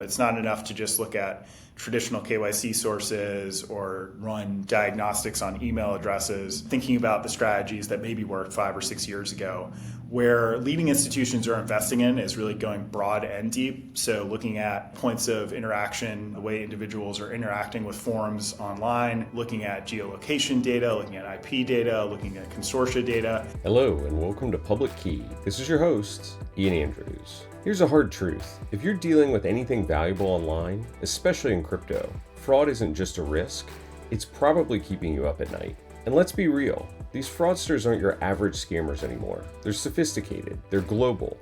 It's not enough to just look at traditional KYC sources or run diagnostics on email addresses, thinking about the strategies that maybe worked 5 or 6 years ago. Where leading institutions are investing in is really going broad and deep. So looking at points of interaction, the way individuals are interacting with forms online, looking at geolocation data, looking at IP data, looking at consortia data. Hello and welcome to Public Key. This is your host, Ian Andrews. Here's a hard truth. If you're dealing with anything valuable online, especially in crypto, fraud isn't just a risk, it's probably keeping you up at night. And let's be real, these fraudsters aren't your average scammers anymore. They're sophisticated, they're global,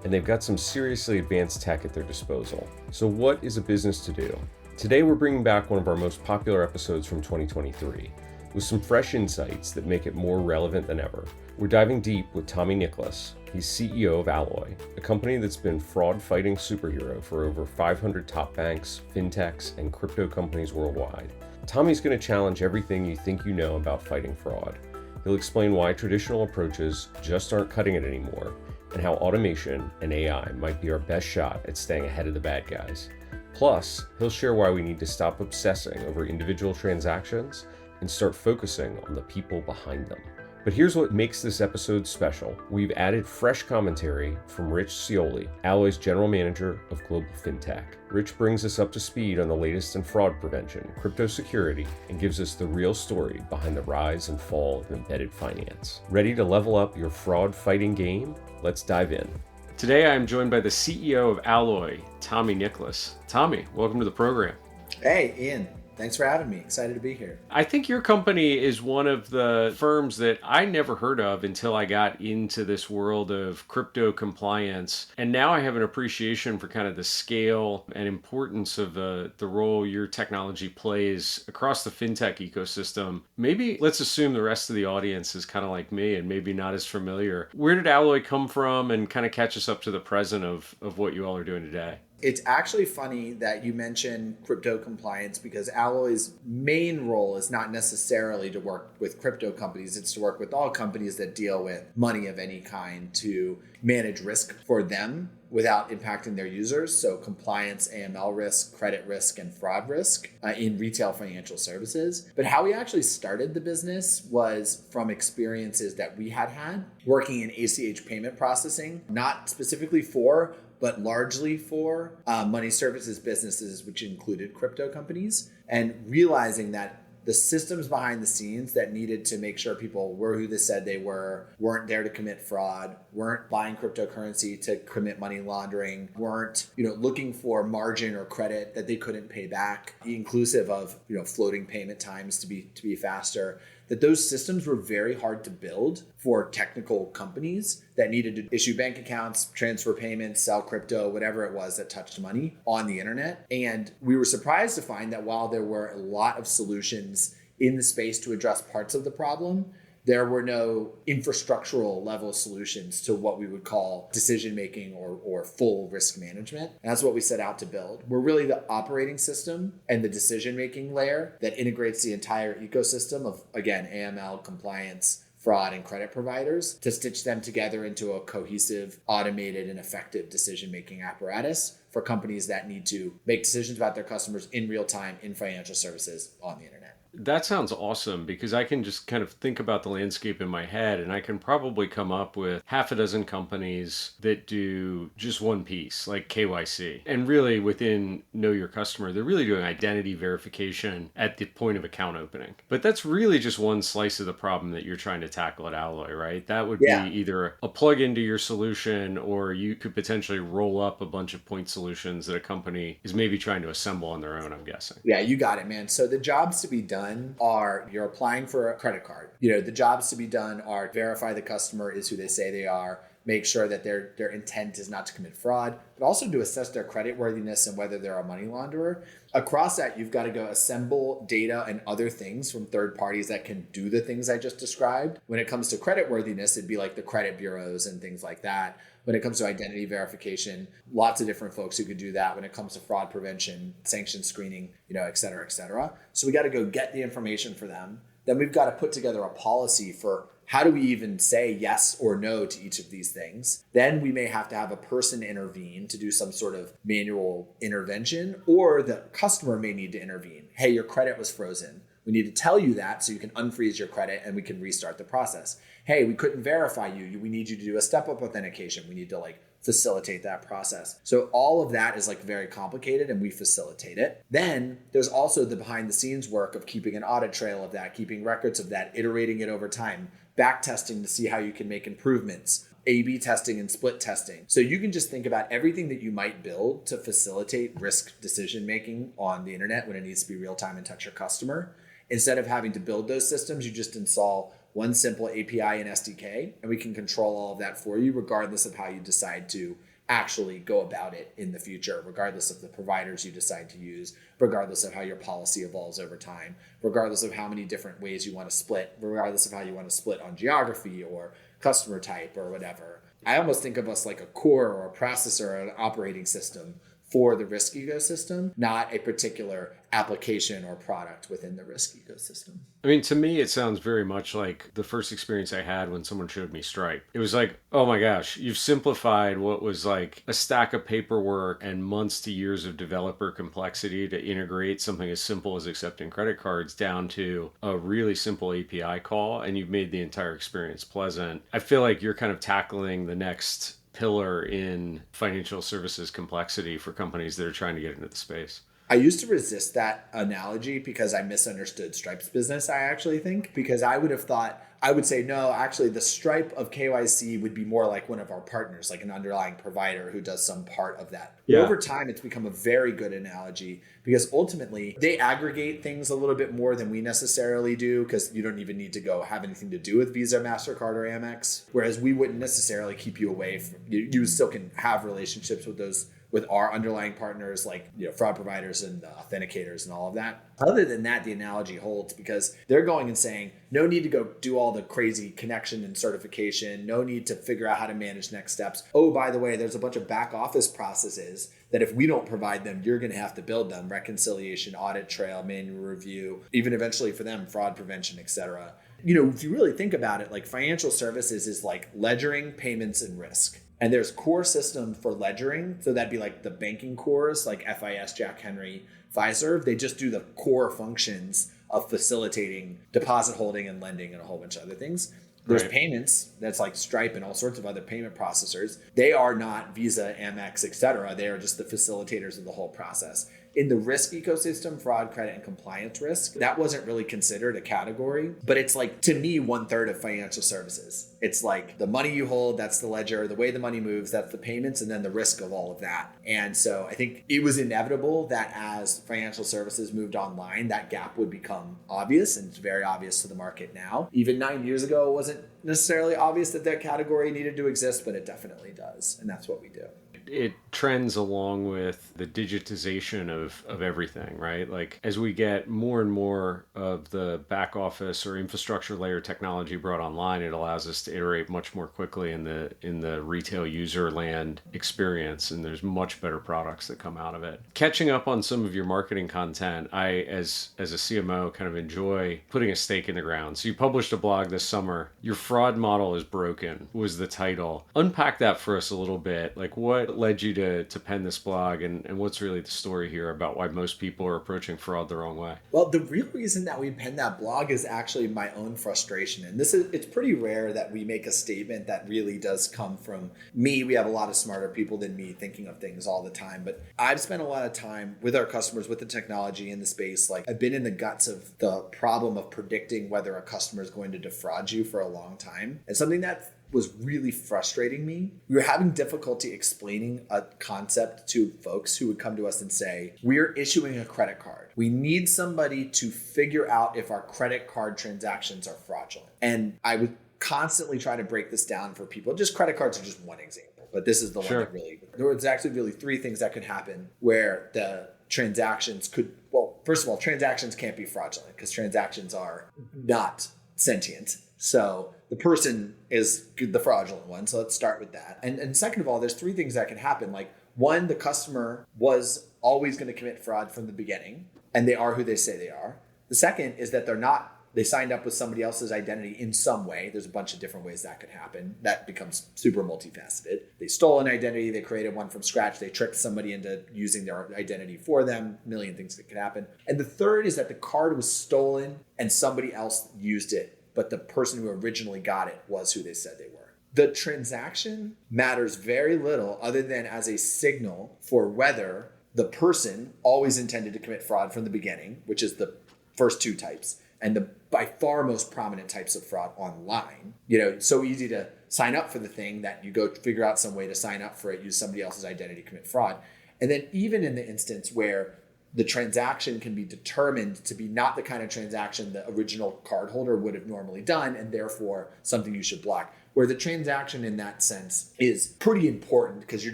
and they've got some seriously advanced tech at their disposal. So what is a business to do? Today we're bringing back one of our most popular episodes from 2023, with some fresh insights that make it more relevant than ever. We're diving deep with Tommy Nicholas. He's CEO of Alloy, a company that's been fraud-fighting superhero for over 500 top banks, fintechs, and crypto companies worldwide. Tommy's going to challenge everything you think you know about fighting fraud. He'll explain why traditional approaches just aren't cutting it anymore, and how automation and AI might be our best shot at staying ahead of the bad guys. Plus, he'll share why we need to stop obsessing over individual transactions and start focusing on the people behind them. But here's what makes this episode special. We've added fresh commentary from Rich Scioli, Alloy's General Manager of Global Fintech. Rich brings us up to speed on the latest in fraud prevention, crypto security, and gives us the real story behind the rise and fall of embedded finance. Ready to level up your fraud fighting game? Let's dive in. Today I am joined by the CEO of Alloy, Tommy Nicholas. Tommy, welcome to the program. Hey, Ian. Thanks for having me. Excited to be here. I think your company is one of the firms that I never heard of until I got into this world of crypto compliance. And now I have an appreciation for kind of the scale and importance of the role your technology plays across the fintech ecosystem. Maybe let's assume the rest of the audience is kind of like me and maybe not as familiar. Where did Alloy come from, and kind of catch us up to the present of what you all are doing today? It's actually funny that you mention crypto compliance, because Alloy's main role is not necessarily to work with crypto companies. It's to work with all companies that deal with money of any kind to manage risk for them without impacting their users. So compliance, AML risk, credit risk, and fraud risk in retail financial services. But how we actually started the business was from experiences that we had working in ACH payment processing, not specifically for, but largely for money services businesses, which included crypto companies, and realizing that the systems behind the scenes that needed to make sure people were who they said they were, weren't there to commit fraud, weren't buying cryptocurrency to commit money laundering, weren't looking for margin or credit that they couldn't pay back, inclusive of floating payment times to be faster. That those systems were very hard to build for technical companies that needed to issue bank accounts, transfer payments, sell crypto, whatever it was that touched money on the internet. And we were surprised to find that while there were a lot of solutions in the space to address parts of the problem, there were no infrastructural level solutions to what we would call decision-making or full risk management. And that's what we set out to build. We're really the operating system and the decision-making layer that integrates the entire ecosystem of, again, AML, compliance, fraud, and credit providers to stitch them together into a cohesive, automated, and effective decision-making apparatus for companies that need to make decisions about their customers in real time in financial services on the internet. That sounds awesome, because I can just kind of think about the landscape in my head, and I can probably come up with half a dozen companies that do just one piece, like KYC. And really within Know Your Customer, they're really doing identity verification at the point of account opening. But that's really just one slice of the problem that you're trying to tackle at Alloy, right? That would be either a plug into your solution, or you could potentially roll up a bunch of point solutions that a company is maybe trying to assemble on their own, I'm guessing. Yeah, you got it, man. So the jobs to be done are, you're applying for a credit card. The jobs to be done are verify the customer is who they say they are, make sure that their intent is not to commit fraud, but also to assess their credit worthiness and whether they're a money launderer. Across that, you've got to go assemble data and other things from third parties that can do the things I just described. When it comes to credit worthiness, it'd be like the credit bureaus and things like that. When it comes to identity verification, lots of different folks who could do that. When it comes to fraud prevention, sanction screening, et cetera, et cetera. So we got to go get the information for them. Then we've got to put together a policy for how do we even say yes or no to each of these things? Then we may have to have a person intervene to do some sort of manual intervention, or the customer may need to intervene. Hey, your credit was frozen. We need to tell you that so you can unfreeze your credit and we can restart the process. Hey, we couldn't verify you. We need you to do a step-up authentication. We need to facilitate that process. So all of that is very complicated and we facilitate it. Then there's also the behind the scenes work of keeping an audit trail of that, keeping records of that, iterating it over time, back testing to see how you can make improvements, A/B testing and split testing. So you can just think about everything that you might build to facilitate risk decision making on the internet when it needs to be real time and touch your customer. Instead of having to build those systems, you just install one simple API and SDK, and we can control all of that for you, regardless of how you decide to actually go about it in the future, regardless of the providers you decide to use, regardless of how your policy evolves over time, regardless of how many different ways you want to split, regardless of how you want to split on geography or customer type or whatever. I almost think of us like a core or a processor or an operating system for the risk ecosystem, not a particular application or product within the risk ecosystem. I mean, to me, it sounds very much like the first experience I had when someone showed me Stripe. It was like, oh my gosh, you've simplified what was like a stack of paperwork and months to years of developer complexity to integrate something as simple as accepting credit cards down to a really simple API call, and you've made the entire experience pleasant. I feel like you're kind of tackling the next pillar in financial services complexity for companies that are trying to get into the space. I used to resist that analogy because I misunderstood Stripe's business, I actually think, because I would have thought, I would say, no, actually the Stripe of KYC would be more like one of our partners, like an underlying provider who does some part of that. Yeah. Over time, it's become a very good analogy because ultimately they aggregate things a little bit more than we necessarily do, because you don't even need to go have anything to do with Visa, MasterCard, or Amex, whereas we wouldn't necessarily keep you away from, you still can have relationships with those, with our underlying partners, like fraud providers and authenticators and all of that. Other than that, the analogy holds because they're going and saying, no need to go do all the crazy connection and certification, no need to figure out how to manage next steps. Oh, by the way, there's a bunch of back office processes that if we don't provide them, you're going to have to build them: reconciliation, audit trail, manual review, even eventually for them, fraud prevention, etc. If you really think about it, like financial services is like ledgering, payments, and risk. And there's core system for ledgering. So that'd be like the banking cores, like FIS, Jack Henry, Fiserv. They just do the core functions of facilitating deposit holding and lending and a whole bunch of other things. There's payments, that's like Stripe and all sorts of other payment processors. They are not Visa, Amex, etc. They are just the facilitators of the whole process. In the risk ecosystem, fraud, credit, and compliance risk, that wasn't really considered a category, but it's like, to me, 1/3 of financial services. It's like the money you hold, that's the ledger, the way the money moves, that's the payments, and then the risk of all of that. And so I think it was inevitable that as financial services moved online, that gap would become obvious, and it's very obvious to the market now. Even 9 years ago, it wasn't necessarily obvious that that category needed to exist, but it definitely does, and that's what we do. It trends along with the digitization of everything, right? Like as we get more and more of the back office or infrastructure layer technology brought online, it allows us to iterate much more quickly in the retail user land experience, and there's much better products that come out of it. Catching up on some of your marketing content, I, as a CMO, kind of enjoy putting a stake in the ground. So you published a blog this summer. Your fraud model is broken was the title. Unpack that for us a little bit. Like what led you to pen this blog, and what's really the story here about why most people are approaching fraud the wrong way? Well, the real reason that we penned that blog is actually my own frustration. And it's pretty rare that we make a statement that really does come from me. We have a lot of smarter people than me thinking of things all the time, but I've spent a lot of time with our customers, with the technology in the space. Like I've been in the guts of the problem of predicting whether a customer is going to defraud you for a long time. And something that was really frustrating me. We were having difficulty explaining a concept to folks who would come to us and say, we're issuing a credit card. We need somebody to figure out if our credit card transactions are fraudulent. And I would constantly try to break this down for people. Just credit cards are just one example, but this is the one that really, there was actually really three things that could happen where the transactions could, well, first of all, transactions can't be fraudulent because transactions are not sentient. So the person is the fraudulent one. So let's start with that. And second of all, there's three things that can happen. Like one, the customer was always going to commit fraud from the beginning, and they are who they say they are. The second is that they're not They signed up with somebody else's identity in some way. There's a bunch of different ways that could happen. That becomes super multifaceted. They stole an identity. They created one from scratch. They tricked somebody into using their identity for them. A million things that could happen. And the third is that the card was stolen and somebody else used it, but the person who originally got it was who they said they were. The transaction matters very little other than as a signal for whether the person always intended to commit fraud from the beginning, which is the first two types, and the by far most prominent types of fraud online. It's so easy to sign up for the thing that you go figure out some way to sign up for it, use somebody else's identity, commit fraud. And then even in the instance where the transaction can be determined to be not the kind of transaction the original cardholder would have normally done, and therefore something you should block. Where the transaction in that sense is pretty important because you're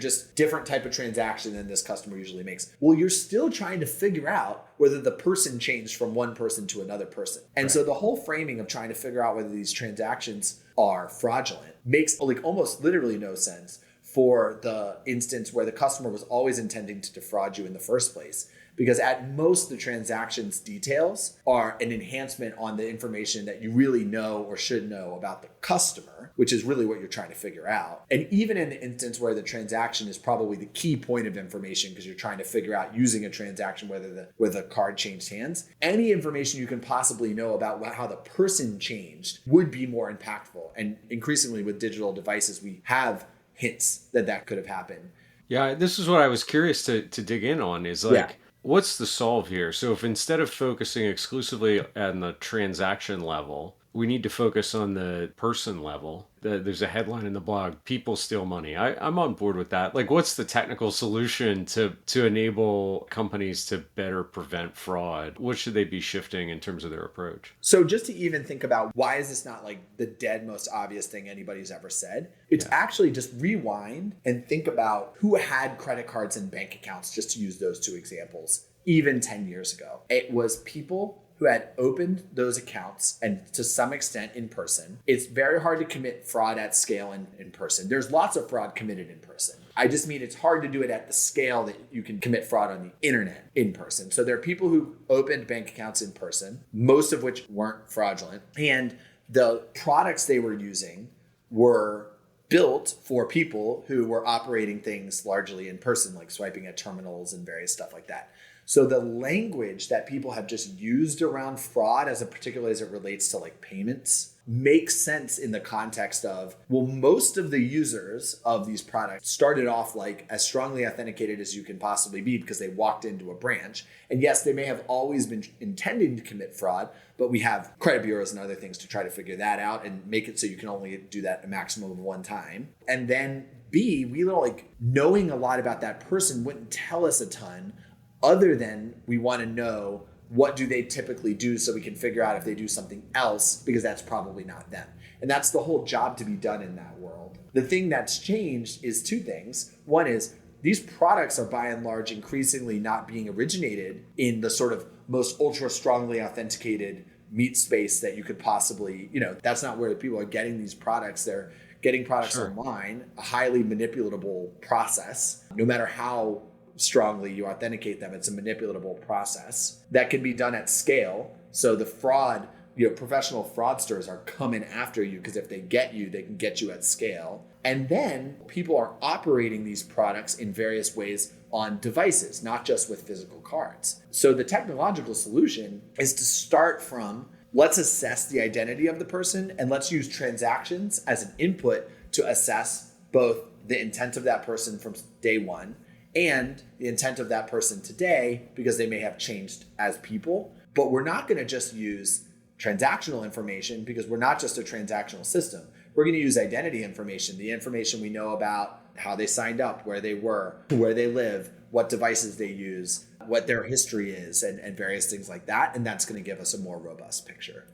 just different type of transaction than this customer usually makes. Well, you're still trying to figure out whether the person changed from one person to another person. And so the whole framing of trying to figure out whether these transactions are fraudulent makes almost literally no sense for the instance where the customer was always intending to defraud you in the first place. Because at most, the transaction's details are an enhancement on the information that you really know or should know about the customer, which is really what you're trying to figure out. And even in the instance where the transaction is probably the key point of information because you're trying to figure out using a transaction whether the card changed hands, any information you can possibly know about how the person changed would be more impactful. And increasingly with digital devices, we have hints that could have happened. Yeah, this is what I was curious to dig in on is what's the solve here? So if instead of focusing exclusively on the transaction level, we need to focus on the person level. There's a headline in the blog, people steal money. I'm on board with that. What's the technical solution to enable companies to better prevent fraud? What should they be shifting in terms of their approach? So just to even think about why is this not the dead most obvious thing anybody's ever said? It's actually just rewind and think about who had credit cards and bank accounts, just to use those two examples, even 10 years ago. It was people who had opened those accounts and to some extent in person. It's very hard to commit fraud at scale in person. There's lots of fraud committed in person. I just mean it's hard to do it at the scale that you can commit fraud on the internet in person. So there are people who opened bank accounts in person, most of which weren't fraudulent. And the products they were using were built for people who were operating things largely in person, like swiping at terminals and various stuff like that. So the language that people have just used around fraud, particularly as it relates to payments, makes sense in the context of, well, most of the users of these products started off as strongly authenticated as you can possibly be because they walked into a branch. And yes, they may have always been intending to commit fraud, but we have credit bureaus and other things to try to figure that out and make it so you can only do that a maximum of one time. And then B, we knowing a lot about that person wouldn't tell us a ton other than we want to know what do they typically do so we can figure out if they do something else, because that's probably not them. And that's the whole job to be done in that world. The thing that's changed is two things. One is these products are by and large increasingly not being originated in the sort of most ultra strongly authenticated meat space that you could possibly, that's not where people are getting these products. They're getting products online, a highly manipulatable process, no matter how strongly you authenticate them. It's a manipulatable process that can be done at scale. So the fraud, professional fraudsters are coming after you because if they get you, they can get you at scale. And then people are operating these products in various ways on devices, not just with physical cards. So the technological solution is to start from, let's assess the identity of the person and let's use transactions as an input to assess both the intent of that person from day one and the intent of that person today, because they may have changed as people. But we're not going to just use transactional information because we're not just a transactional system. We're going to use identity information, the information we know about how they signed up, where they were, where they live, what devices they use, what their history is, and various things like that. And that's going to give us a more robust picture.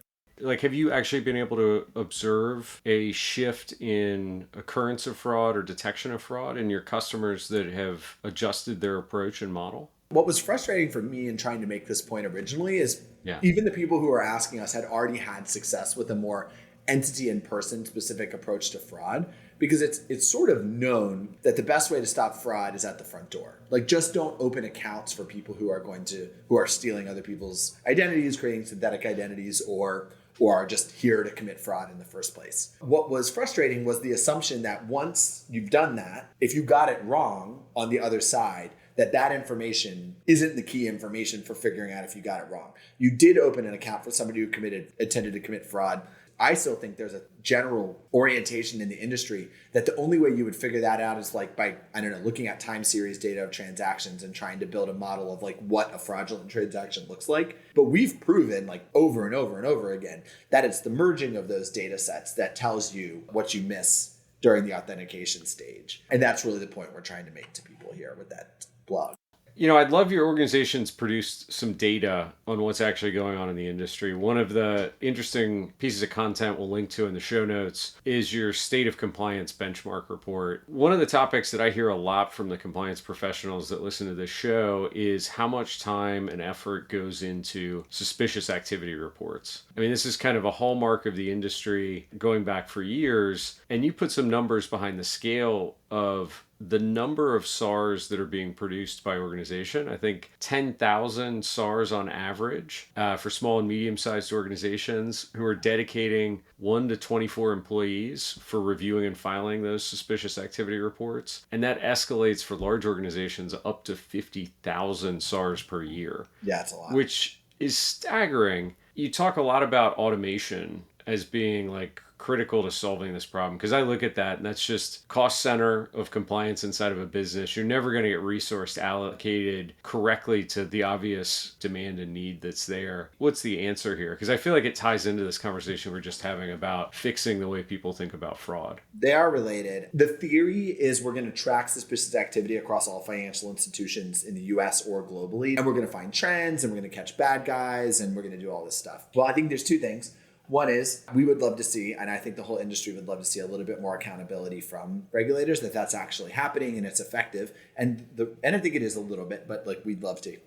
Have you actually been able to observe a shift in occurrence of fraud or detection of fraud in your customers that have adjusted their approach and model? What was frustrating for me in trying to make this point originally is even the people who were asking us had already had success with a more entity and person specific approach to fraud. because it's sort of known that the best way to stop fraud is at the front door. Like, just don't open accounts for people who are stealing other people's identities, creating synthetic identities, or are just here to commit fraud in the first place. What was frustrating was the assumption that once you've done that, if you got it wrong on the other side, that information isn't the key information for figuring out if you got it wrong. You did open an account for somebody who intended to commit fraud. I still think there's a general orientation in the industry that the only way you would figure that out is like by, looking at time series data of transactions and trying to build a model of like what a fraudulent transaction looks like. But we've proven like over and over and over again that it's the merging of those data sets that tells you what you miss during the authentication stage. And that's really the point we're trying to make to people here with that blog. I'd love your organization's produced some data on what's actually going on in the industry. One of the interesting pieces of content we'll link to in the show notes is your state of compliance benchmark report. One of the topics that I hear a lot from the compliance professionals that listen to this show is how much time and effort goes into suspicious activity reports. I mean, this is kind of a hallmark of the industry going back for years, and you put some numbers behind the scale of the number of SARs that are being produced by organization. I think 10,000 SARs on average for small and medium-sized organizations who are dedicating 1 to 24 employees for reviewing and filing those suspicious activity reports. And that escalates for large organizations up to 50,000 SARs per year. Yeah, it's a lot. Which is staggering. You talk a lot about automation as being like critical to solving this problem, because I look at that and that's just cost center of compliance inside of a business. You're never going to get resource allocated correctly to the obvious demand and need that's there. What's the answer here? Because I feel like it ties into this conversation we're just having about fixing the way people think about fraud. They are related. The theory is we're going to track suspicious activity across all financial institutions in the US or globally, and we're going to find trends, and we're going to catch bad guys, and we're going to do all this stuff. Well, I think there's two things. One is we would love to see, and I think the whole industry would love to see, a little bit more accountability from regulators, that's actually happening and it's effective. And I think it is a little bit, but like we'd love to,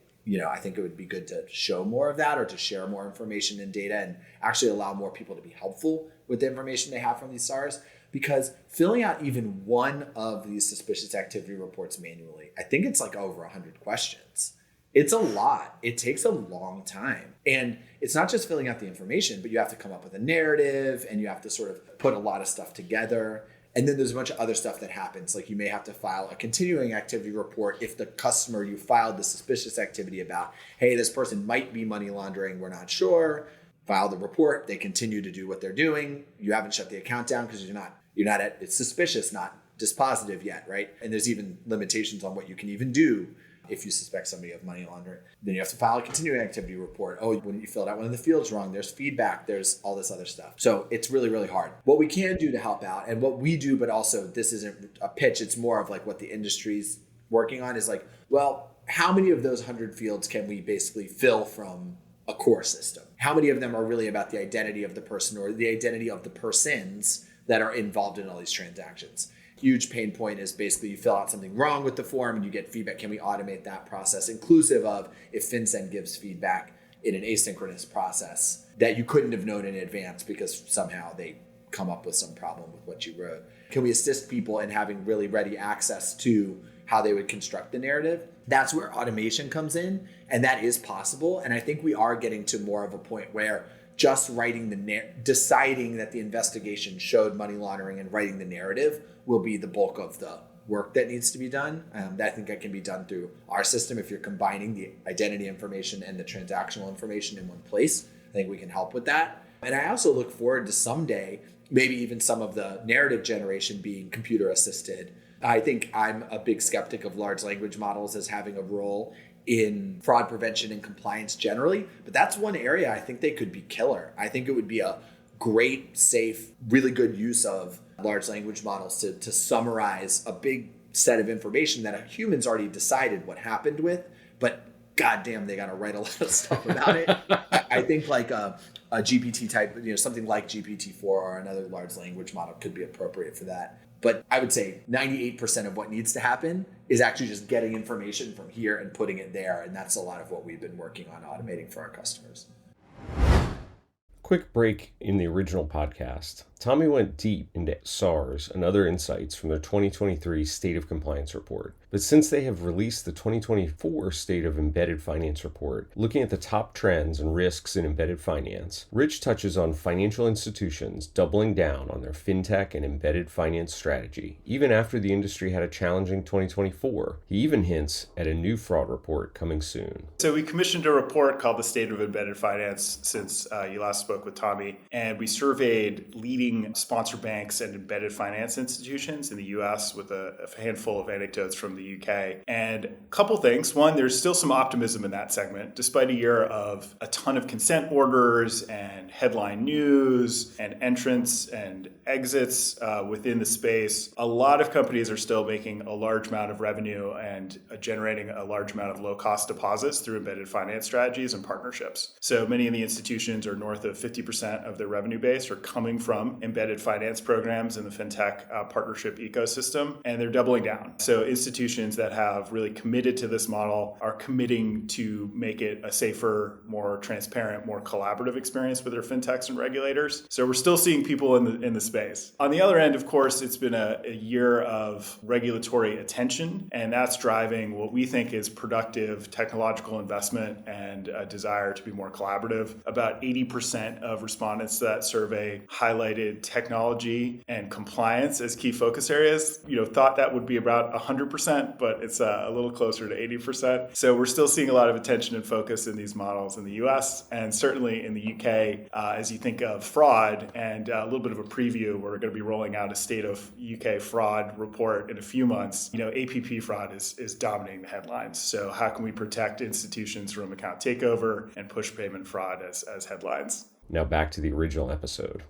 I think it would be good to show more of that or to share more information and data and actually allow more people to be helpful with the information they have from these SARs. Because filling out even one of these suspicious activity reports manually, I think it's like over 100 questions. It's a lot. It takes a long time. And it's not just filling out the information, but you have to come up with a narrative and you have to sort of put a lot of stuff together. And then there's a bunch of other stuff that happens. Like you may have to file a continuing activity report if the customer you filed the suspicious activity about, hey, this person might be money laundering, we're not sure. File the report. They continue to do what they're doing. You haven't shut the account down because it's suspicious, not dispositive yet, right? And there's even limitations on what you can even do if you suspect somebody of money laundering. Then you have to file a continuing activity report. Oh, when you filled out one of the fields wrong, there's feedback, there's all this other stuff. So it's really, really hard. What we can do to help out, and what we do, but also this isn't a pitch, it's more of like what the industry's working on is like, well, how many of those 100 fields can we basically fill from a core system? How many of them are really about the identity of the person or the identity of the persons that are involved in all these transactions? Huge pain point is basically you fill out something wrong with the form and you get feedback. Can we automate that process, inclusive of if FinCEN gives feedback in an asynchronous process that you couldn't have known in advance because somehow they come up with some problem with what you wrote? Can we assist people in having really ready access to how they would construct the narrative? That's where automation comes in, and that is possible. And I think we are getting to more of a point where just writing deciding that the investigation showed money laundering and writing the narrative will be the bulk of the work that needs to be done. I think that can be done through our system. If you're combining the identity information and the transactional information in one place, I think we can help with that. And I also look forward to someday, maybe even some of the narrative generation being computer assisted. I think I'm a big skeptic of large language models as having a role in fraud prevention and compliance generally, but that's one area I think they could be killer. I think it would be a great, safe, really good use of large language models to summarize a big set of information that humans already decided what happened with, but goddamn, they got to write a lot of stuff about it. I think like a GPT type, something like GPT-4 or another large language model could be appropriate for that. But I would say 98% of what needs to happen is actually just getting information from here and putting it there. And that's a lot of what we've been working on automating for our customers. Quick break in the original podcast. Tommy went deep into SARS and other insights from their 2023 State of Compliance report. But since they have released the 2024 State of Embedded Finance report, looking at the top trends and risks in embedded finance, Rich touches on financial institutions doubling down on their fintech and embedded finance strategy, even after the industry had a challenging 2024. He even hints at a new fraud report coming soon. So we commissioned a report called the State of Embedded Finance since you last spoke with Tommy, and we surveyed leading sponsor banks and embedded finance institutions in the US with a handful of anecdotes from the UK. And a couple things. One, there's still some optimism in that segment, despite a year of a ton of consent orders and headline news and entrants and exits within the space. A lot of companies are still making a large amount of revenue and generating a large amount of low-cost deposits through embedded finance strategies and partnerships. So many of the institutions are north of 50% of their revenue base are coming from embedded finance programs in the fintech partnership ecosystem, and they're doubling down. So institutions that have really committed to this model are committing to make it a safer, more transparent, more collaborative experience with their fintechs and regulators. So we're still seeing people in the space. On the other end, of course, it's been a year of regulatory attention, and that's driving what we think is productive technological investment and a desire to be more collaborative. About 80% of respondents to that survey highlighted technology and compliance as key focus areas. Thought that would be about 100%, but it's a little closer to 80%. So we're still seeing a lot of attention and focus in these models in the US and certainly in the UK as you think of fraud, and a little bit of a preview. We're going to be rolling out a state of UK fraud report in a few months. APP fraud is dominating the headlines. So how can we protect institutions from account takeover and push payment fraud as headlines? Now back to the original episode.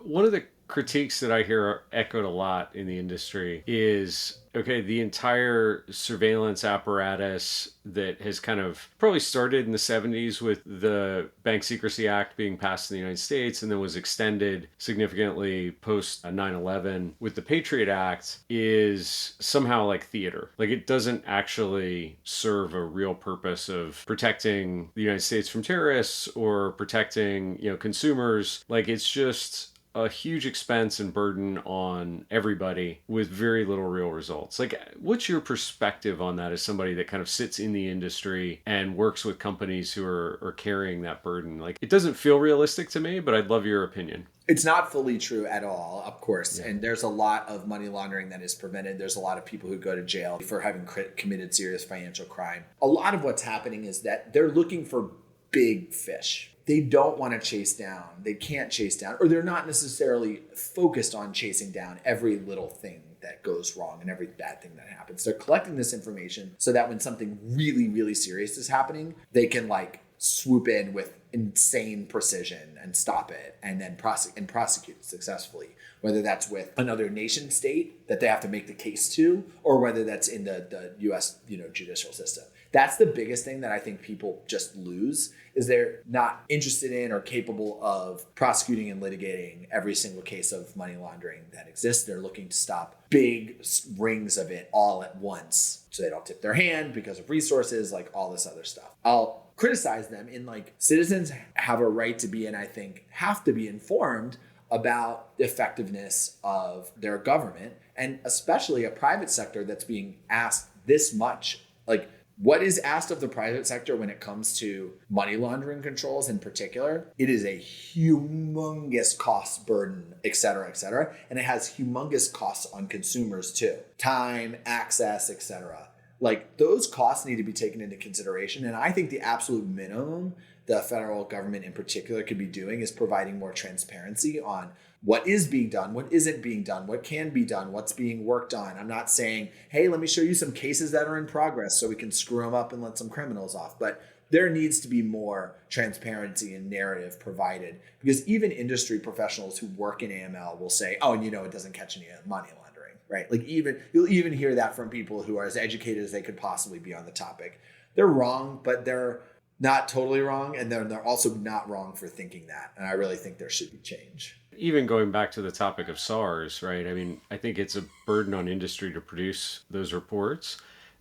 One of the critiques that I hear echoed a lot in the industry is, okay, the entire surveillance apparatus that has kind of probably started in the 70s with the Bank Secrecy Act being passed in the United States and then was extended significantly post 9/11 with the Patriot Act is somehow like theater. Like, it doesn't actually serve a real purpose of protecting the United States from terrorists or protecting, consumers. Like, it's just a huge expense and burden on everybody with very little real results. Like, what's your perspective on that as somebody that kind of sits in the industry and works with companies who are carrying that burden? Like, it doesn't feel realistic to me, but I'd love your opinion. It's not fully true at all, of course. Yeah. And there's a lot of money laundering that is prevented. There's a lot of people who go to jail for having committed serious financial crime. A lot of what's happening is that they're looking for big fish. They don't want to chase down. They can't chase down, or they're not necessarily focused on chasing down every little thing that goes wrong and every bad thing that happens. They're collecting this information so that when something really, really serious is happening, they can swoop in with insane precision and stop it and then prosecute successfully, whether that's with another nation state that they have to make the case to, or whether that's in the US judicial system. That's the biggest thing that I think people just lose, is they're not interested in or capable of prosecuting and litigating every single case of money laundering that exists. They're looking to stop big rings of it all at once so they don't tip their hand because of resources, like all this other stuff. I'll criticize them in citizens have a right to be, and I think have to be, informed about the effectiveness of their government, and especially a private sector that's being asked this much. What is asked of the private sector when it comes to money laundering controls in particular? It is a humongous cost burden, et cetera, and it has humongous costs on consumers too. Time, access, et cetera. Those costs need to be taken into consideration. And I think the absolute minimum the federal government in particular could be doing is providing more transparency on what is being done, what isn't being done, what can be done, what's being worked on. I'm not saying, hey, let me show you some cases that are in progress so we can screw them up and let some criminals off. But there needs to be more transparency and narrative provided, because even industry professionals who work in AML will say, oh, it doesn't catch any money laundering, right? You'll even hear that from people who are as educated as they could possibly be on the topic. They're wrong, but they're not totally wrong. And they're also not wrong for thinking that. And I really think there should be change. Even going back to the topic of SARS, right? I mean, I think it's a burden on industry to produce those reports.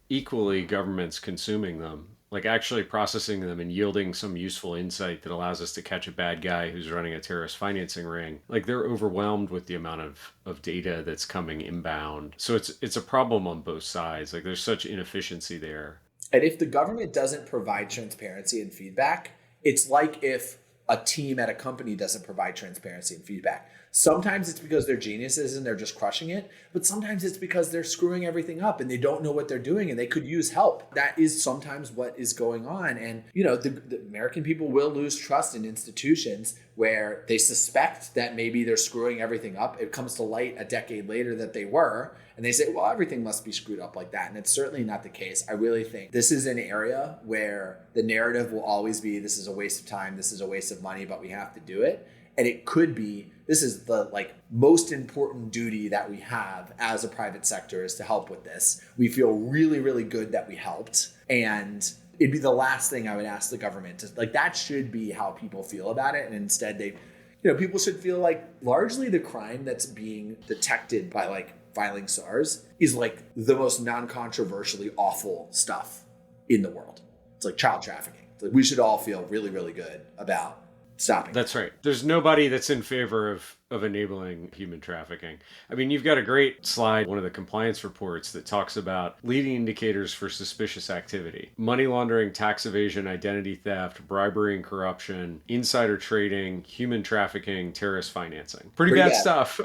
Equally, governments consuming them like actually processing them and yielding some useful insight that allows us to catch a bad guy who's running a terrorist financing ring. Like they're overwhelmed with the amount of data that's coming inbound. So it's a problem on both sides. Like there's such inefficiency there. And if the government doesn't provide transparency and feedback, it's like if a team at a company doesn't provide transparency and feedback. Sometimes it's because they're geniuses and they're just crushing it, but sometimes it's because they're screwing everything up and they don't know what they're doing and they could use help. That is sometimes what is going on. And, the American people will lose trust in institutions where they suspect that maybe they're screwing everything up. It comes to light a decade later that they were, and they say, well, everything must be screwed up like that. And it's certainly not the case. I really think this is an area where the narrative will always be, this is a waste of time, this is a waste of money, but we have to do it. And it could be, this is the most important duty that we have as a private sector, is to help with this. We feel really, really good that we helped. And it'd be the last thing I would ask the government to, that should be how people feel about it. And instead people should feel like largely the crime that's being detected by filing SARS is the most non-controversially awful stuff in the world. It's like child trafficking. It's we should all feel really, really good about stopping. That's right. There's nobody that's in favor of enabling human trafficking. I mean, you've got a great slide, one of the compliance reports, that talks about leading indicators for suspicious activity: money laundering, tax evasion, identity theft, bribery and corruption, insider trading, human trafficking, terrorist financing. Pretty bad stuff.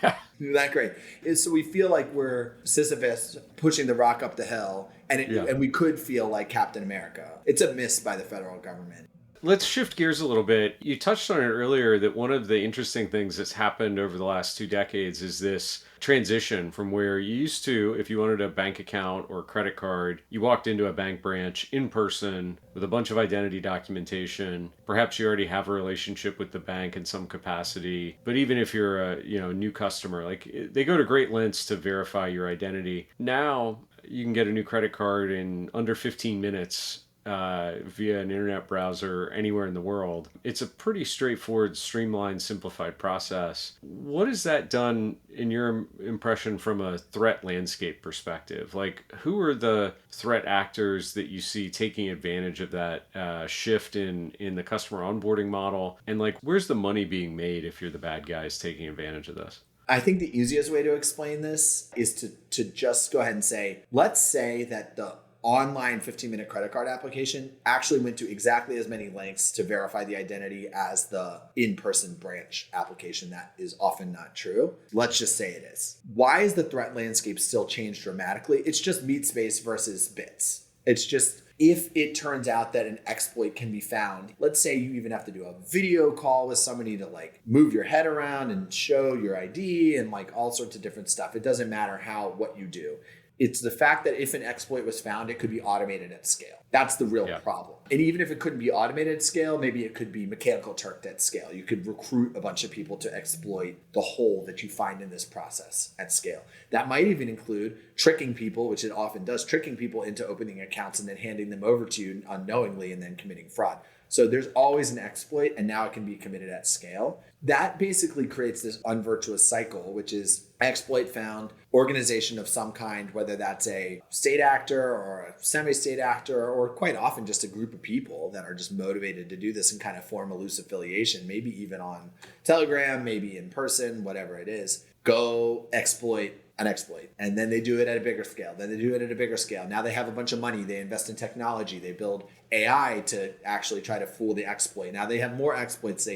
Yeah. That great. So we feel like we're Sisyphus pushing the rock up the hill, and we could feel like Captain America. It's a miss by the federal government. Let's shift gears a little bit. You touched on it earlier that one of the interesting things that's happened over the last 2 decades is this transition from where you used to, if you wanted a bank account or a credit card, you walked into a bank branch in person with a bunch of identity documentation. Perhaps you already have a relationship with the bank in some capacity. But even if you're a new customer, they go to great lengths to verify your identity. Now you can get a new credit card in under 15 minutes via an internet browser anywhere in the world. It's a pretty straightforward, streamlined, simplified process. What has that done in your impression from a threat landscape perspective? Who are the threat actors that you see taking advantage of that shift in the customer onboarding model? And where's the money being made if you're the bad guys taking advantage of this? I think the easiest way to explain this is to just go ahead and say, let's say that the online 15-minute credit card application actually went to exactly as many lengths to verify the identity as the in-person branch application. That is often not true. Let's just say it is. Why is the threat landscape still changed dramatically? It's just meat space versus bits. It's just, if it turns out that an exploit can be found, let's say you even have to do a video call with somebody to move your head around and show your ID and all sorts of different stuff. It doesn't matter what you do. It's the fact that if an exploit was found, it could be automated at scale. That's the real problem. And even if it couldn't be automated at scale, maybe it could be mechanical turked at scale. You could recruit a bunch of people to exploit the hole that you find in this process at scale. That might even include tricking people, which it often does, tricking people into opening accounts and then handing them over to you unknowingly and then committing fraud. So there's always an exploit, and now it can be committed at scale. That basically creates this unvirtuous cycle, which is exploit found, organization of some kind, whether that's a state actor or a semi-state actor, or quite often just a group of people that are just motivated to do this and kind of form a loose affiliation, maybe even on Telegram, maybe in person, whatever it is, go exploit an exploit. And then they do it at a bigger scale. Then they do it at a bigger scale. Now they have a bunch of money. They invest in technology. They build AI to actually try to fool the exploit. Now they have more exploits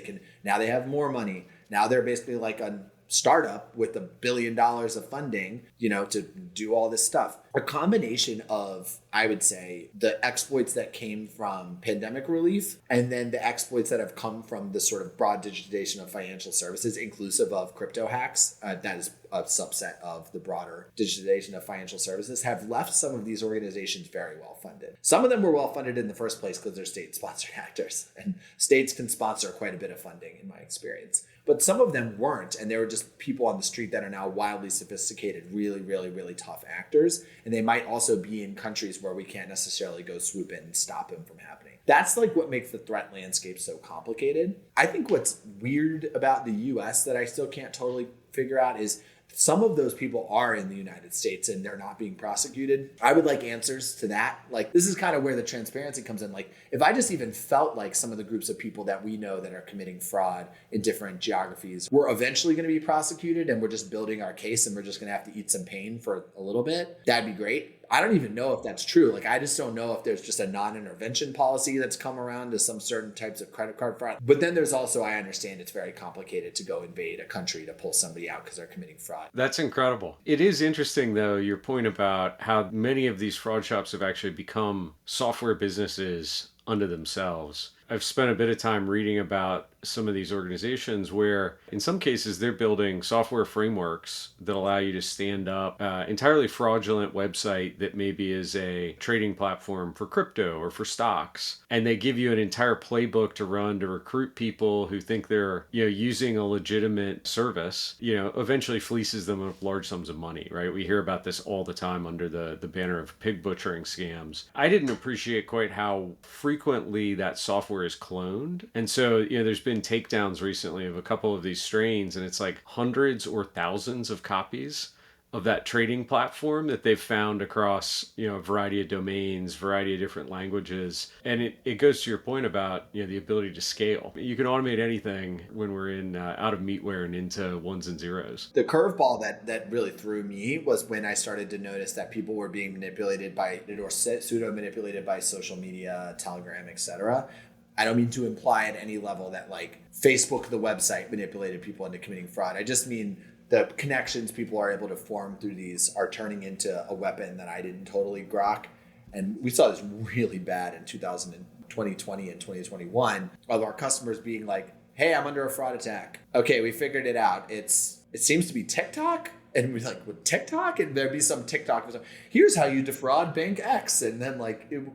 now they have more money. Now they're basically like a startup with $1 billion of funding, to do all this stuff. A combination of, I would say, the exploits that came from pandemic relief and then the exploits that have come from the sort of broad digitization of financial services, inclusive of crypto hacks, that is a subset of the broader digitization of financial services, have left some of these organizations very well funded. Some of them were well funded in the first place because they're state-sponsored actors, and states can sponsor quite a bit of funding in my experience. But some of them weren't, and they were just people on the street that are now wildly sophisticated, really, really, really tough actors. And they might also be in countries where we can't necessarily go swoop in and stop them from happening. That's what makes the threat landscape so complicated. I think what's weird about the US that I still can't totally figure out is Some of those people are in the United States and they're not being prosecuted. I would like answers to that. Like, this is kind of where the transparency comes in. Like, if I just even felt like some of the groups of people that we know that are committing fraud in different geographies were eventually going to be prosecuted and we're just building our case and we're just going to have to eat some pain for a little bit, that'd be great. I don't even know if that's true. Like, I just don't know if there's just a non-intervention policy that's come around to some certain types of credit card fraud. But then there's also, I understand it's very complicated to go invade a country to pull somebody out because they're committing fraud. That's incredible. It is interesting, though, your point about how many of these fraud shops have actually become software businesses unto themselves. I've spent a bit of time reading about some of these organizations where in some cases they're building software frameworks that allow you to stand up entirely fraudulent website that maybe is a trading platform for crypto or for stocks. And they give you an entire playbook to run to recruit people who think they're, using a legitimate service, eventually fleeces them of large sums of money, right? We hear about this all the time under the banner of pig butchering scams. I didn't appreciate quite how frequently that software is cloned. And so, there's been takedowns recently of a couple of these strains, and it's like hundreds or thousands of copies of that trading platform that they've found across, a variety of domains, variety of different languages. And it goes to your point about, the ability to scale. You can automate anything when we're in out of meatware and into ones and zeros. The curveball that really threw me was when I started to notice that people were being manipulated by, or pseudo manipulated by social media, Telegram, etc. I don't mean to imply at any level that like Facebook, the website, manipulated people into committing fraud. I just mean the connections people are able to form through these are turning into a weapon that I didn't totally grok. And we saw this really bad in 2020 and 2021 of our customers being like, hey, I'm under a fraud attack. Okay, we figured it out. It seems to be TikTok. And we're like, what, TikTok? And there'd be some TikTok. Here's how you defraud bank X. And then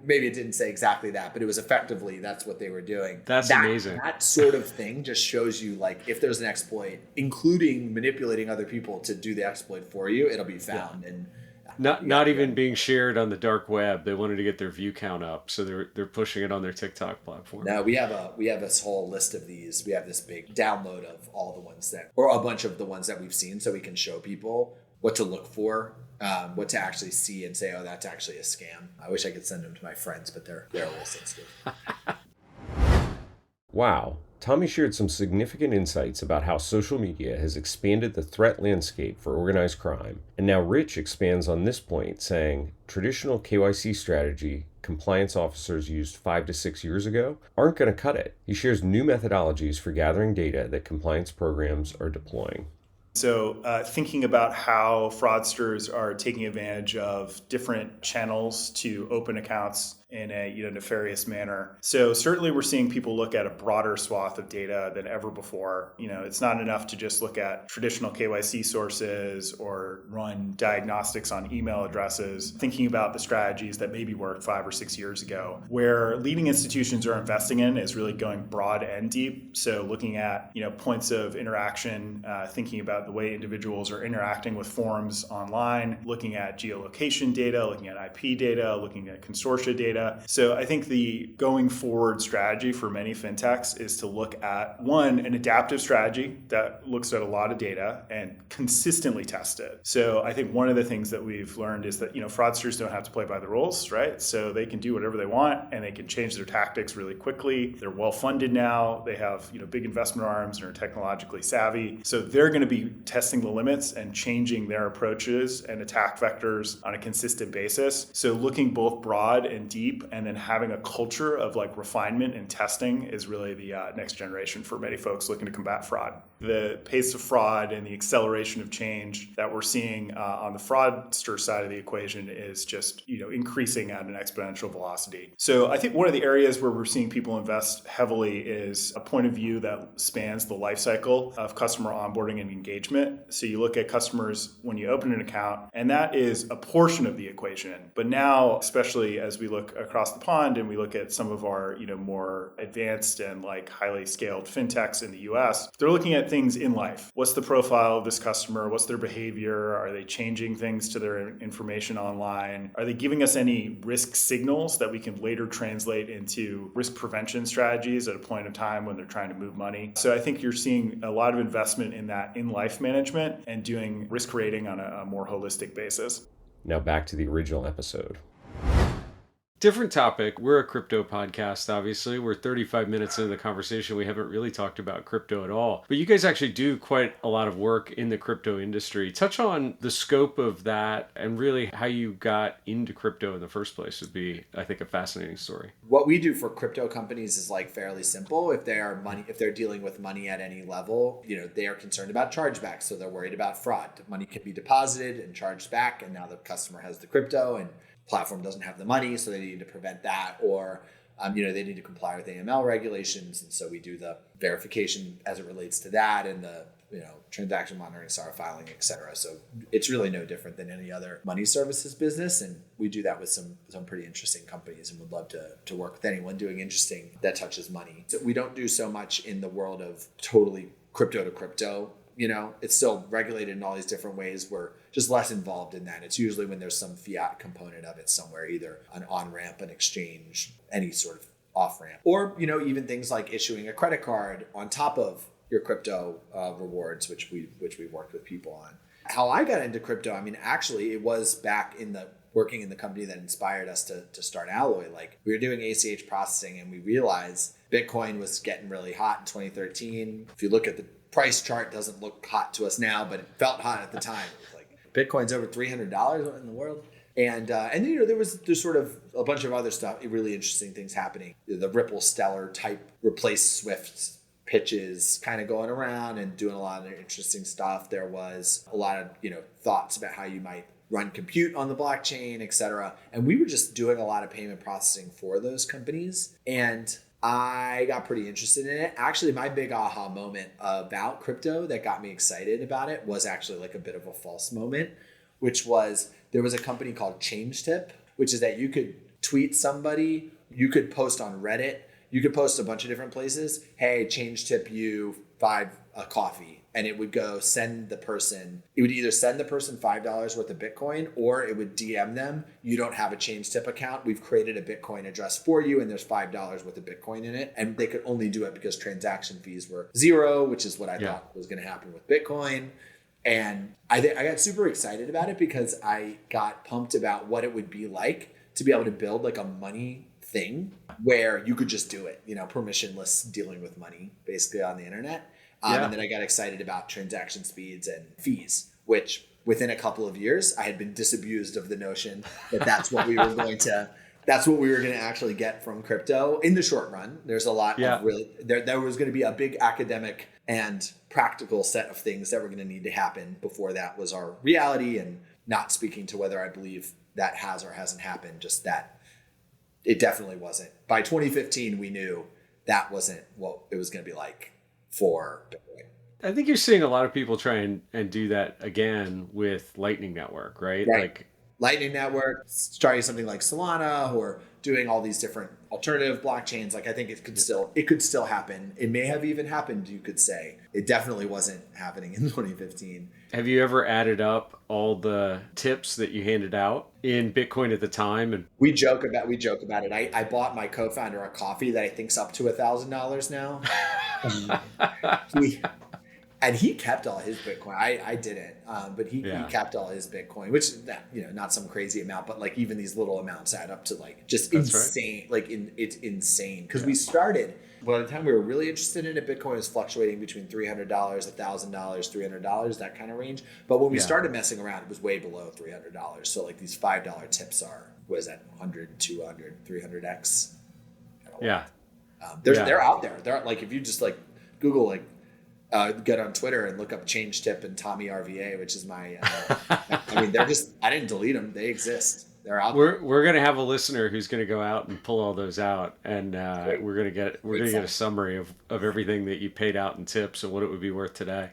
maybe it didn't say exactly that, but it was effectively, that's what they were doing. That's amazing. That sort of thing just shows you like, if there's an exploit, including manipulating other people to do the exploit for you, it'll be found. Yeah. And not even being shared on the dark web. They wanted to get their view count up, so they're pushing it on their TikTok platform. No, we have this whole list of these. We have this big download of all the ones or a bunch of the ones that we've seen, so we can show people what to look for, what to actually see and say, oh, that's actually a scam. I wish I could send them to my friends, but they're a little sensitive. Wow. Tommy shared some significant insights about how social media has expanded the threat landscape for organized crime. And now Rich expands on this point, saying traditional KYC strategy compliance officers used 5 to 6 years ago aren't going to cut it. He shares new methodologies for gathering data that compliance programs are deploying. So thinking about how fraudsters are taking advantage of different channels to open accounts in a nefarious manner. So certainly we're seeing people look at a broader swath of data than ever before. It's not enough to just look at traditional KYC sources or run diagnostics on email addresses. Thinking about the strategies that maybe worked 5 or 6 years ago, where leading institutions are investing in is really going broad and deep. So looking at points of interaction, thinking about the way individuals are interacting with forums online, looking at geolocation data, looking at IP data, looking at consortia data. So I think the going forward strategy for many fintechs is to look at, one, an adaptive strategy that looks at a lot of data and consistently test it. So I think one of the things that we've learned is that, fraudsters don't have to play by the rules, right? So they can do whatever they want and they can change their tactics really quickly. They're well funded now. They have, big investment arms and are technologically savvy. So they're going to be testing the limits and changing their approaches and attack vectors on a consistent basis. So looking both broad and deep and then having a culture of refinement and testing is really the next generation for many folks looking to combat fraud. The pace of fraud and the acceleration of change that we're seeing on the fraudster side of the equation is just increasing at an exponential velocity. So I think one of the areas where we're seeing people invest heavily is a point of view that spans the life cycle of customer onboarding and engagement. So you look at customers when you open an account, and that is a portion of the equation. But now, especially as we look look across the pond and we look at some of our, more advanced and like highly scaled fintechs in the US, they're looking at things in life. What's the profile of this customer? What's their behavior? Are they changing things to their information online? Are they giving us any risk signals that we can later translate into risk prevention strategies at a point of time when they're trying to move money? So I think you're seeing a lot of investment in that in life management and doing risk rating on a more holistic basis. Now back to the original episode. Different topic. We're a crypto podcast, obviously. We're 35 minutes into the conversation. We haven't really talked about crypto at all. But you guys actually do quite a lot of work in the crypto industry. Touch on the scope of that and really how you got into crypto in the first place would be, I think, a fascinating story. What we do for crypto companies is like fairly simple. If they're dealing with money at any level, they are concerned about chargebacks. So they're worried about fraud. Money can be deposited and charged back, and now the customer has the crypto and platform doesn't have the money, so they need to prevent that, or they need to comply with AML regulations, and so we do the verification as it relates to that, and the transaction monitoring, SAR filing, etc. So it's really no different than any other money services business, and we do that with some pretty interesting companies, and would love to work with anyone doing interesting that touches money. So we don't do so much in the world of totally crypto to crypto. It's still regulated in all these different ways. We're just less involved in that. It's usually when there's some fiat component of it somewhere, either an on-ramp, an exchange, any sort of off-ramp, or, even things like issuing a credit card on top of your crypto rewards, which we worked with people on. How I got into crypto, actually it was back in the working in the company that inspired us to start Alloy. Like, we were doing ACH processing and we realized Bitcoin was getting really hot in 2013. If you look at the price chart, doesn't look hot to us now, but it felt hot at the time. It was like Bitcoin's over $300 in the world. And then, there's sort of a bunch of other stuff, really interesting things happening. The Ripple Stellar type replace Swift pitches kind of going around and doing a lot of interesting stuff. There was a lot of, thoughts about how you might run compute on the blockchain, et cetera. And we were just doing a lot of payment processing for those companies. And I got pretty interested in it. Actually, my big aha moment about crypto that got me excited about it was actually like a bit of a false moment, which was there was a company called ChangeTip, which is that you could tweet somebody, you could post on Reddit, you could post a bunch of different places. Hey, ChangeTip you a coffee. And it would go it would either send the person $5 worth of Bitcoin, or it would DM them, you don't have a ChangeTip account. We've created a Bitcoin address for you, and there's $5 worth of Bitcoin in it. And they could only do it because transaction fees were zero, which is what I thought was going to happen with Bitcoin. And I got super excited about it because I got pumped about what it would be like to be able to build like a money thing where you could just do it, permissionless dealing with money basically on the internet. And then I got excited about transaction speeds and fees, which within a couple of years, I had been disabused of the notion that that's what we were going to actually get from crypto in the short run. There's a lot of there was going to be a big academic and practical set of things that were going to need to happen before that was our reality, and not speaking to whether I believe that has or hasn't happened, just that it definitely wasn't. By 2015, we knew that wasn't what it was going to be like for Bitcoin. I think you're seeing a lot of people try and do that again with Lightning Network, right? Like Lightning Network, starting something like Solana, or doing all these different alternative blockchains. Like, I think it could still happen. It may have even happened, you could say. It definitely wasn't happening in 2015. Have you ever added up all the tips that you handed out in Bitcoin at the time? And we joke about it. I bought my co-founder a coffee that I think's up to $1,000 now. He kept all his Bitcoin. I didn't, but he kept all his Bitcoin, which not some crazy amount, but like even these little amounts add up to like just insane. Right. It's insane because we started. By the time we were really interested in it, Bitcoin was fluctuating between $300, $1,000, $300, that kind of range. But when we started messing around, it was way below $300. So like these $5 tips are, what is that, 100, 200, 300x? Yeah. They're out there. They're like, if you just like Google, like, get on Twitter and look up ChangeTip and Tommy RVA, which is my, I didn't delete them. They exist. They're out there. We're going to have a listener who's going to go out and pull all those out. And we're going to get a summary of everything that you paid out in tips and what it would be worth today.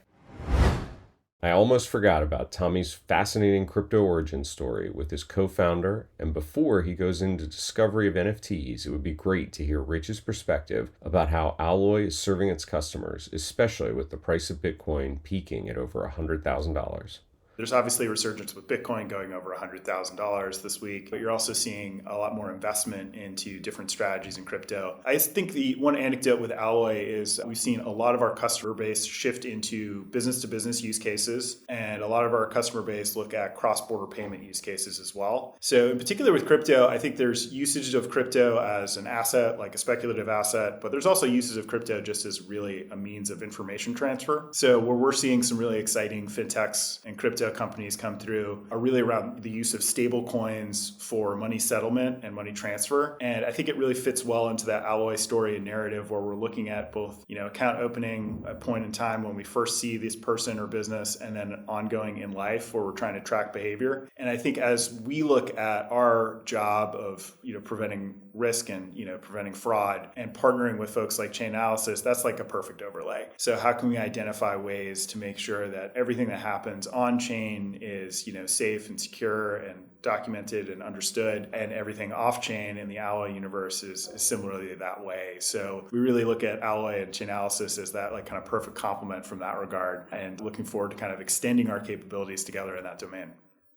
I almost forgot about Tommy's fascinating crypto origin story with his co-founder, and before he goes into discovery of NFTs, it would be great to hear Rich's perspective about how Alloy is serving its customers, especially with the price of Bitcoin peaking at over $100,000. There's obviously a resurgence with Bitcoin going over $100,000 this week, but you're also seeing a lot more investment into different strategies in crypto. I think the one anecdote with Alloy is we've seen a lot of our customer base shift into business-to-business use cases, and a lot of our customer base look at cross-border payment use cases as well. So in particular with crypto, I think there's usage of crypto as an asset, like a speculative asset, but there's also uses of crypto just as really a means of information transfer. So where we're seeing some really exciting fintechs and crypto companies come through are really around the use of stable coins for money settlement and money transfer. And I think it really fits well into that Alloy story and narrative where we're looking at both, account opening, a point in time when we first see this person or business, and then ongoing in life where we're trying to track behavior. And I think as we look at our job of, preventing risk and, preventing fraud and partnering with folks like Chainalysis, that's like a perfect overlay. So how can we identify ways to make sure that everything that happens on chain is, safe and secure and documented and understood, and everything off chain in the Alloy universe is similarly that way. So we really look at Alloy and Chainalysis as that like kind of perfect complement from that regard, and looking forward to kind of extending our capabilities together in that domain.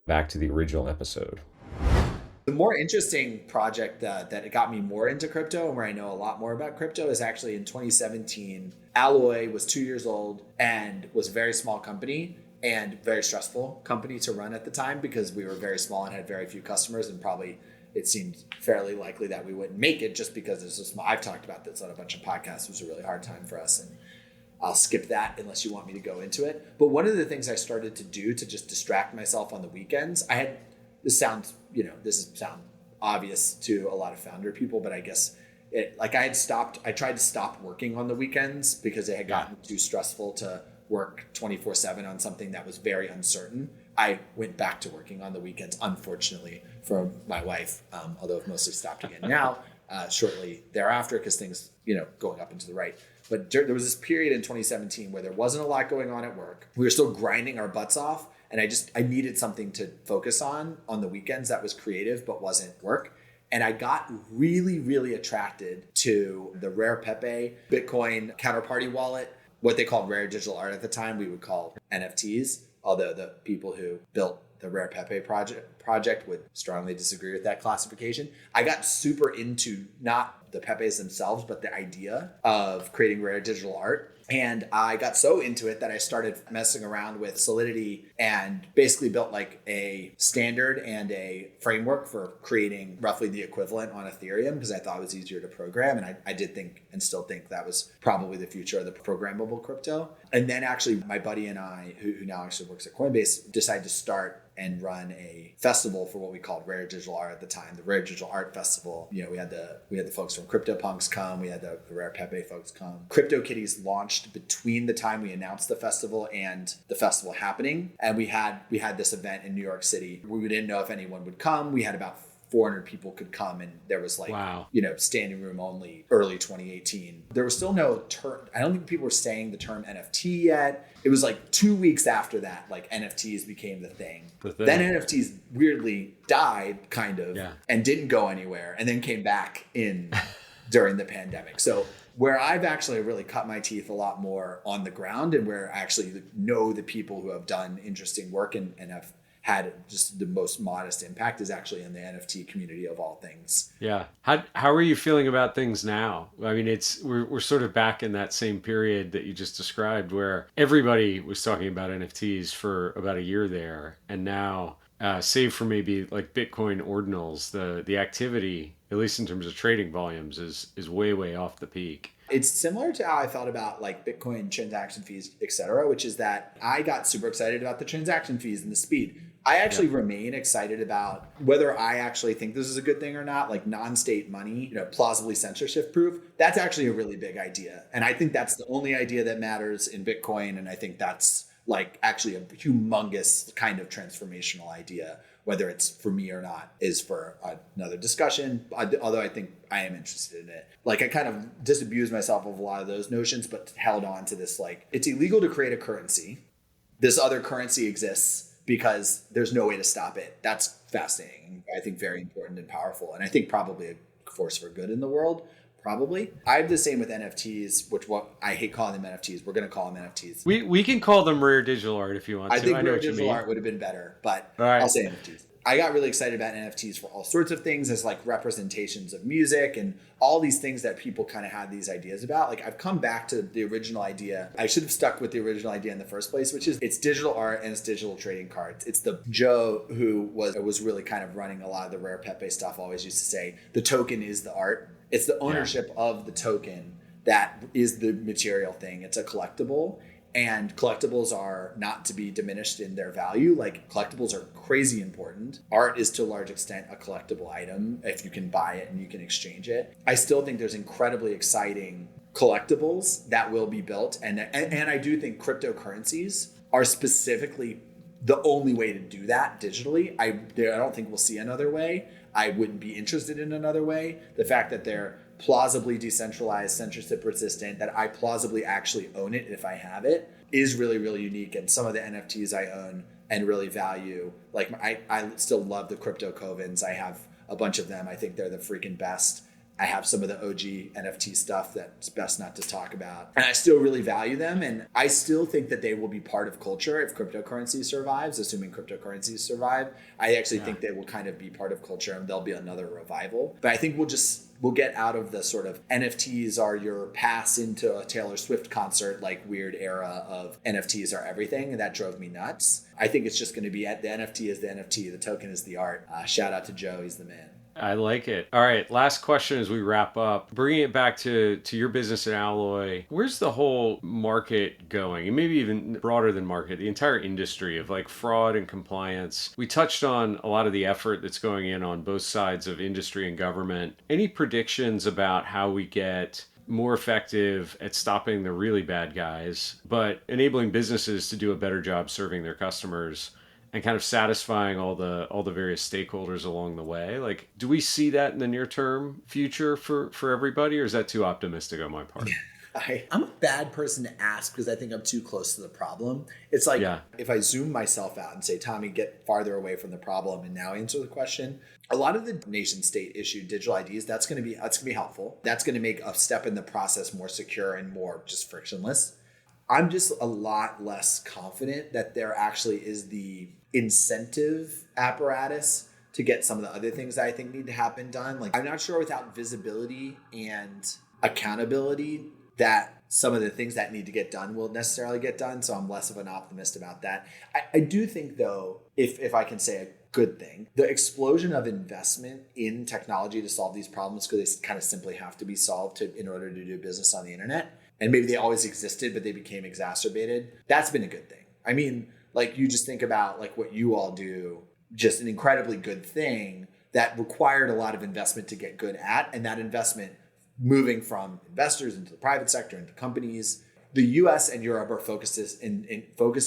Back to the original episode. The more interesting project that got me more into crypto and where I know a lot more about crypto is actually in 2017. Alloy was 2 years old and was a very small company and very stressful company to run at the time because we were very small and had very few customers, and probably it seemed fairly likely that we wouldn't make it just because it's so small. I've talked about this on a bunch of podcasts. It was a really hard time for us, and I'll skip that unless you want me to go into it. But one of the things I started to do to just distract myself on the weekends, this sounds obvious to a lot of founder people, but I guess I tried to stop working on the weekends because it had gotten too stressful to work 24/7 on something that was very uncertain. I went back to working on the weekends, unfortunately, for my wife, although I've mostly stopped again now, shortly thereafter, because things, going up and to the right. But there was this period in 2017 where there wasn't a lot going on at work. We were still grinding our butts off, and I needed something to focus on the weekends that was creative but wasn't work. And I got really, really attracted to the Rare Pepe Bitcoin counterparty wallet, what they called rare digital art at the time, we would call NFTs, although the people who built the Rare Pepe project would strongly disagree with that classification. I got super into not the Pepes themselves, but the idea of creating rare digital art. And I got so into it that I started messing around with Solidity and basically built like a standard and a framework for creating roughly the equivalent on Ethereum because I thought it was easier to program. And I did think and still think that was probably the future of the programmable crypto. And then actually my buddy and I, who now actually works at Coinbase, decided to start and run a festival for what we called Rare Digital Art at the time, the Rare Digital Art Festival. We had the folks from CryptoPunks come, we had the Rare Pepe folks come. CryptoKitties launched between the time we announced the festival and the festival happening, and we had this event in New York City. We didn't know if anyone would come. We had about 400 people could come, and there was standing room only early 2018. There was still no term. I don't think people were saying the term NFT yet. It was like 2 weeks after that, like NFTs became the thing. Then NFTs weirdly died kind of and didn't go anywhere, and then came back in during the pandemic. So where I've actually really cut my teeth a lot more on the ground and where I actually know the people who have done interesting work and have had just the most modest impact is actually in the NFT community of all things. Yeah. How are you feeling about things now? I mean, we're sort of back in that same period that you just described where everybody was talking about NFTs for about a year there. And now, save for maybe like Bitcoin ordinals, the activity, at least in terms of trading volumes, is way, way off the peak. It's similar to how I felt about like Bitcoin transaction fees, et cetera, which is that I got super excited about the transaction fees and the speed. I actually remain excited about whether I actually think this is a good thing or not, like non-state money, plausibly censorship proof. That's actually a really big idea. And I think that's the only idea that matters in Bitcoin. And I think that's like actually a humongous kind of transformational idea. Whether it's for me or not is for another discussion, although I think I am interested in it. Like I kind of disabused myself of a lot of those notions, but held on to this, like it's illegal to create a currency this other currency exists because there's no way to stop it. That's fascinating. I think very important and powerful. And I think probably a force for good in the world. Probably. I have the same with NFTs, which I hate calling them NFTs. We're going to call them NFTs. We can call them rare digital art if you want to. I think know rare what you digital mean. art would have been better, but All right. I'll say NFTs. I got really excited about NFTs for all sorts of things as like representations of music and all these things that people kind of had these ideas about. Like I've come back to the original idea. I should have stuck with the original idea in the first place, which is it's digital art and it's digital trading cards. It's the Joe who was really kind of running a lot of the Rare Pepe stuff always used to say the token is the art. It's the ownership of the token that is the material thing. It's a collectible. And collectibles are not to be diminished in their value. Like collectibles are crazy important. Art is to a large extent a collectible item if you can buy it and you can exchange it. I still think there's incredibly exciting collectibles that will be built. And I do think cryptocurrencies are specifically the only way to do that digitally. I don't think we'll see another way. I wouldn't be interested in another way. The fact that they're plausibly decentralized, censorship resistant, that I plausibly actually own it if I have it, is really, really unique. And some of the NFTs I own and really value, like I still love the crypto covens. I have a bunch of them. I think they're the freaking best. I have some of the OG NFT stuff that's best not to talk about. And I still really value them. And I still think that they will be part of culture if cryptocurrency survives, assuming cryptocurrencies survive. I actually think they will kind of be part of culture and there'll be another revival. But I think we'll get out of the sort of NFTs are your pass into a Taylor Swift concert, like weird era of NFTs are everything. And that drove me nuts. I think it's just going to be the NFT is the NFT. The token is the art. Shout out to Joe. He's the man. I like it. All right, last question as we wrap up. Bringing it back to your business at Alloy, where's the whole market going? And maybe even broader than market, the entire industry of like fraud and compliance. We touched on a lot of the effort that's going in on both sides of industry and government. Any predictions about how we get more effective at stopping the really bad guys, but enabling businesses to do a better job serving their customers and kind of satisfying all the various stakeholders along the way? Like, do we see that in the near term future for everybody, or is that too optimistic on my part? I'm a bad person to ask because I think I'm too close to the problem. It's like if I zoom myself out and say, Tommy, get farther away from the problem and now answer the question. A lot of the nation state issued digital IDs, that's going to be helpful. That's going to make a step in the process more secure and more just frictionless. I'm just a lot less confident that there actually is the incentive apparatus to get some of the other things that I think need to happen done. Like, I'm not sure without visibility and accountability that some of the things that need to get done will necessarily get done. So I'm less of an optimist about that. I do think, though, if I can say a good thing, the explosion of investment in technology to solve these problems, because they kind of simply have to be solved in order to do business on the internet. And maybe they always existed, but they became exacerbated. That's been a good thing. I mean, like you just think about like what you all do, just an incredibly good thing that required a lot of investment to get good at. And that investment moving from investors into the private sector, into companies. The US and Europe are focused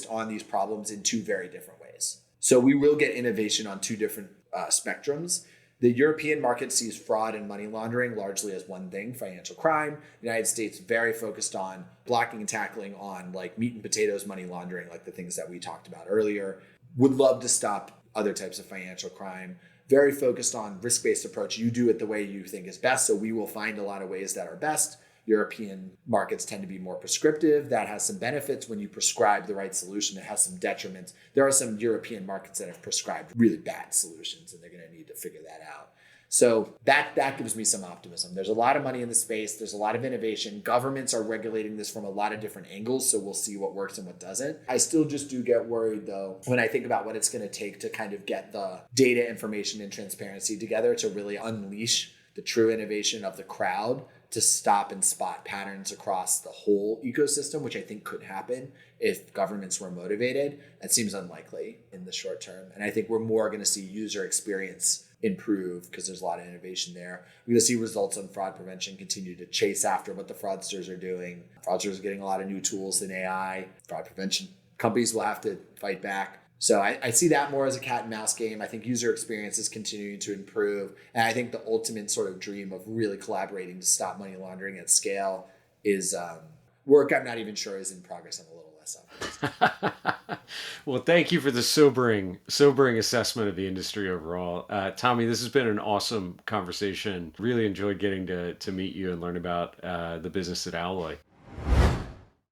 on these problems in two very different ways. So we will get innovation on two different spectrums. The European market sees fraud and money laundering largely as one thing, financial crime. The United States very focused on blocking and tackling on like meat and potatoes money laundering, like the things that we talked about earlier. Would love to stop other types of financial crime. Very focused on risk-based approach. You do it the way you think is best. So we will find a lot of ways that are best. European markets tend to be more prescriptive. That has some benefits when you prescribe the right solution. It has some detriments. There are some European markets that have prescribed really bad solutions, and they're going to need to figure that out. So that gives me some optimism. There's a lot of money in the space. There's a lot of innovation. Governments are regulating this from a lot of different angles, so we'll see what works and what doesn't. I still just do get worried, though, when I think about what it's going to take to kind of get the data, information, and transparency together to really unleash the true innovation of the crowd to stop and spot patterns across the whole ecosystem, which I think could happen if governments were motivated. That seems unlikely in the short term. And I think we're more going to see user experience improve because there's a lot of innovation there. We're going to see results on fraud prevention continue to chase after what the fraudsters are doing. Fraudsters are getting a lot of new tools in AI. Fraud prevention companies will have to fight back. So I see that more as a cat and mouse game. I think user experience is continuing to improve. And I think the ultimate sort of dream of really collaborating to stop money laundering at scale is work I'm not even sure is in progress. I'm a little less myself. Well, thank you for the sobering assessment of the industry overall. Tommy, this has been an awesome conversation. Really enjoyed getting to meet you and learn about the business at Alloy.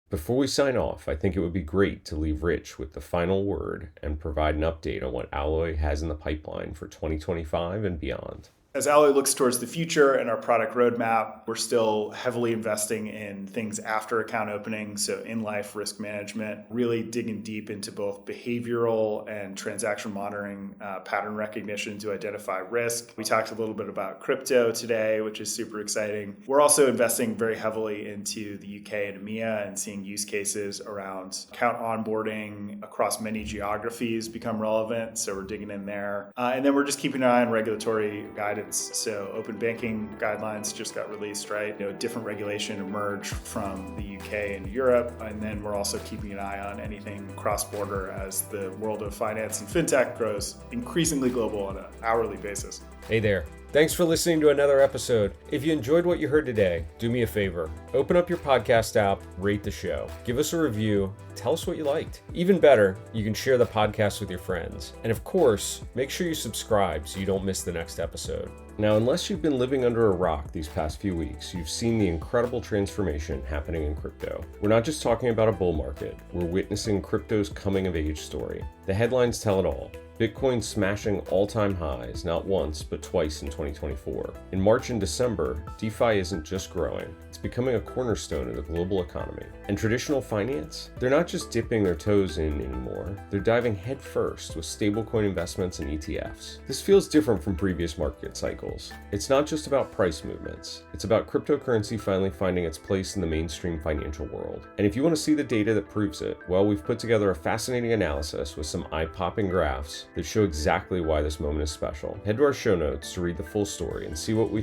Before we sign off, I think it would be great to leave Rich with the final word and provide an update on what Alloy has in the pipeline for 2025 and beyond. As Alloy looks towards the future and our product roadmap, we're still heavily investing in things after account opening, so in-life risk management, really digging deep into both behavioral and transaction monitoring, pattern recognition to identify risk. We talked a little bit about crypto today, which is super exciting. We're also investing very heavily into the UK and EMEA and seeing use cases around account onboarding across many geographies become relevant, so we're digging in there. And then we're just keeping an eye on regulatory guidance. So open banking guidelines just got released, right? Different regulation emerged from the UK and Europe. And then we're also keeping an eye on anything cross-border as the world of finance and fintech grows increasingly global on an hourly basis. Hey there. Thanks for listening to another episode. If you enjoyed what you heard today, do me a favor. Open up your podcast app, rate the show, give us a review, tell us what you liked. Even better, you can share the podcast with your friends. And of course, make sure you subscribe so you don't miss the next episode. Now, unless you've been living under a rock these past few weeks, you've seen the incredible transformation happening in crypto. We're not just talking about a bull market, we're witnessing crypto's coming of age story. The headlines tell it all. Bitcoin smashing all-time highs, not once, but twice in 2024. In March and December, DeFi isn't just growing, it's becoming a cornerstone of the global economy. And traditional finance? They're not just dipping their toes in anymore, they're diving headfirst with stablecoin investments and ETFs. This feels different from previous market cycles. It's not just about price movements, it's about cryptocurrency finally finding its place in the mainstream financial world. And if you want to see the data that proves it, well, we've put together a fascinating analysis with some eye-popping graphs that show exactly why this moment is special. Head to our show notes to read the full story and see why we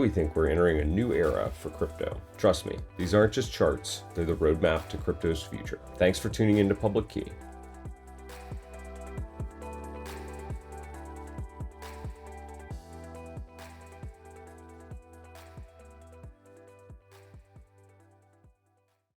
think we're entering a new era for crypto. Trust me, these aren't just charts, they're the roadmap to crypto's future. Thanks for tuning in to Public Key.